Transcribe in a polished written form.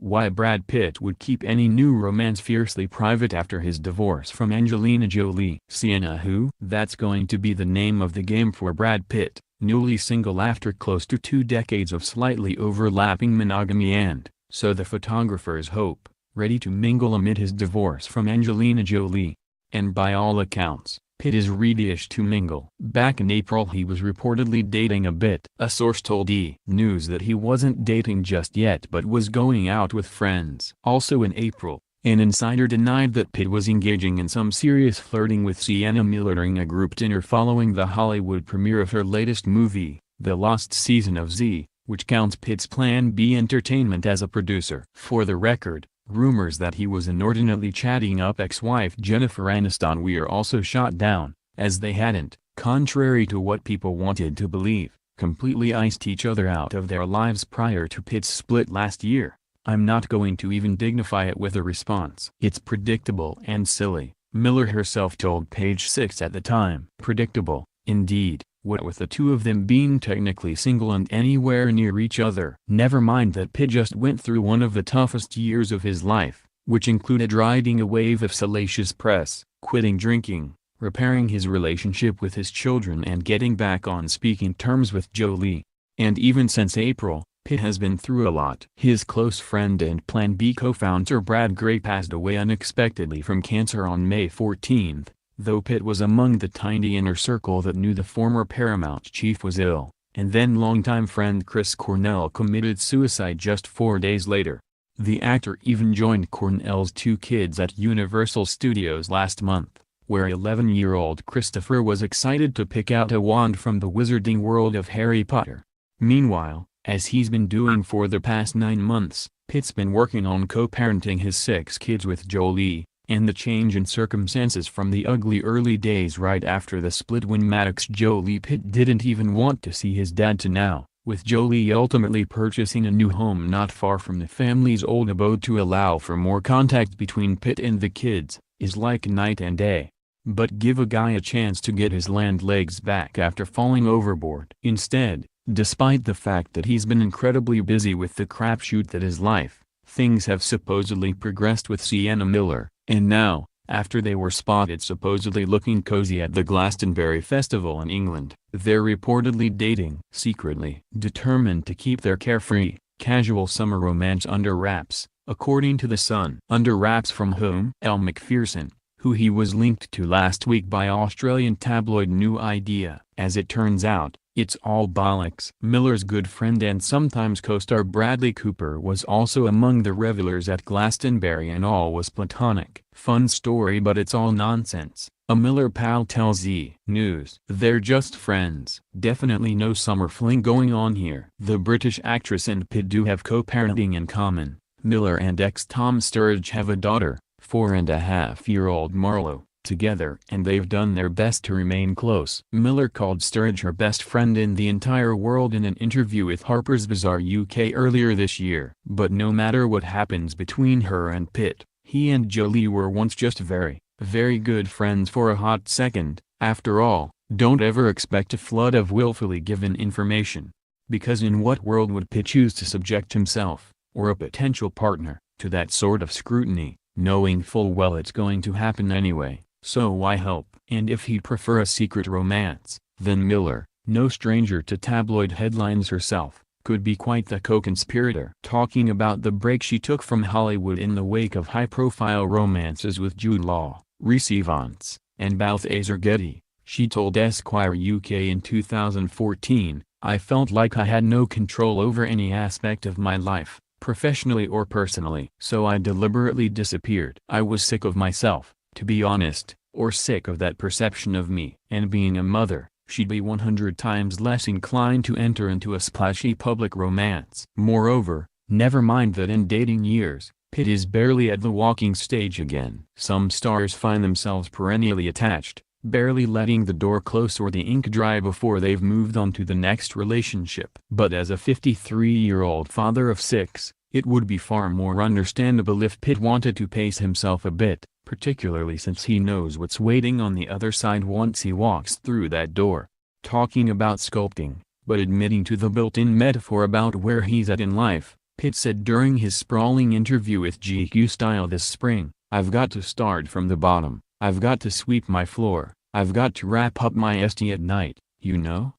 Why Brad Pitt would keep any new romance fiercely private after his divorce from Angelina Jolie. Sienna who? That's going to be the name of the game for Brad Pitt, newly single after close to 2 decades of slightly overlapping monogamy and, so the photographers hope, ready to mingle amid his divorce from Angelina Jolie. And by all accounts, Pitt is ready-ish to mingle. Back in April he was reportedly dating a bit. A source told E! News that he wasn't dating just yet but was going out with friends. Also in April, an insider denied that Pitt was engaging in some serious flirting with Sienna Miller during a group dinner following the Hollywood premiere of her latest movie, The Lost Season of Z, which counts Pitt's Plan B Entertainment as a producer. For the record, rumors that he was inordinately chatting up ex-wife Jennifer Aniston were also shot down, as they hadn't, contrary to what people wanted to believe, completely iced each other out of their lives prior to Pitt's split last year. I'm not going to even dignify it with a response. It's predictable and silly, Miller herself told Page Six at the time. Predictable, indeed, what with the two of them being technically single and anywhere near each other. Never mind that Pitt just went through one of the toughest years of his life, which included riding a wave of salacious press, quitting drinking, repairing his relationship with his children and getting back on speaking terms with Jolie. And even since April, Pitt has been through a lot. His close friend and Plan B co-founder Brad Gray passed away unexpectedly from cancer on May 14, though Pitt was among the tiny inner circle that knew the former Paramount chief was ill, and then longtime friend Chris Cornell committed suicide just 4 days later. The actor even joined Cornell's 2 kids at Universal Studios last month, where 11-year-old Christopher was excited to pick out a wand from the wizarding world of Harry Potter. Meanwhile, as he's been doing for the past 9 months, Pitt's been working on co-parenting his 6 kids with Jolie, and the change in circumstances from the ugly early days right after the split when Maddox Jolie Pitt didn't even want to see his dad to now, with Jolie ultimately purchasing a new home not far from the family's old abode to allow for more contact between Pitt and the kids, is like night and day. But give a guy a chance to get his land legs back after falling overboard. Instead, despite the fact that he's been incredibly busy with the crapshoot that is life, things have supposedly progressed with Sienna Miller, and now, after they were spotted supposedly looking cozy at the Glastonbury Festival in England, they're reportedly dating secretly, determined to keep their carefree, casual summer romance under wraps, according to The Sun. Under wraps from whom? Elle Macpherson, who he was linked to last week by Australian tabloid New Idea. As it turns out, it's all bollocks. Miller's good friend and sometimes co-star Bradley Cooper was also among the revelers at Glastonbury and all was platonic. Fun story but it's all nonsense, a Miller pal tells E! News. They're just friends. Definitely no summer fling going on here. The British actress and Pitt do have co-parenting in common. Miller and ex-Tom Sturridge have a daughter, 4.5-year-old Marlo, together and they've done their best to remain close. Miller called Sturridge her best friend in the entire world in an interview with Harper's Bazaar UK earlier this year. But no matter what happens between her and Pitt, he and Jolie were once just very, very good friends for a hot second. After all, don't ever expect a flood of willfully given information. Because in what world would Pitt choose to subject himself, or a potential partner, to that sort of scrutiny, knowing full well it's going to happen anyway? So why help? And if he'd prefer a secret romance, then Miller, no stranger to tabloid headlines herself, could be quite the co-conspirator. Talking about the break she took from Hollywood in the wake of high-profile romances with Jude Law, Reese Evans, and Balthazar Getty, she told Esquire UK in 2014, "I felt like I had no control over any aspect of my life, professionally or personally. So I deliberately disappeared. I was sick of myself, to be honest, or sick of that perception of me. And being a mother, she'd be 100 times less inclined to enter into a splashy public romance." Moreover, never mind that in dating years, Pitt is barely at the walking stage again. Some stars find themselves perennially attached, barely letting the door close or the ink dry before they've moved on to the next relationship. But as a 53-year-old father of 6, it would be far more understandable if Pitt wanted to pace himself a bit, particularly since he knows what's waiting on the other side once he walks through that door. Talking about sculpting, but admitting to the built-in metaphor about where he's at in life, Pitt said during his sprawling interview with GQ Style this spring, "I've got to start from the bottom, I've got to sweep my floor, I've got to wrap up my ST at night, you know?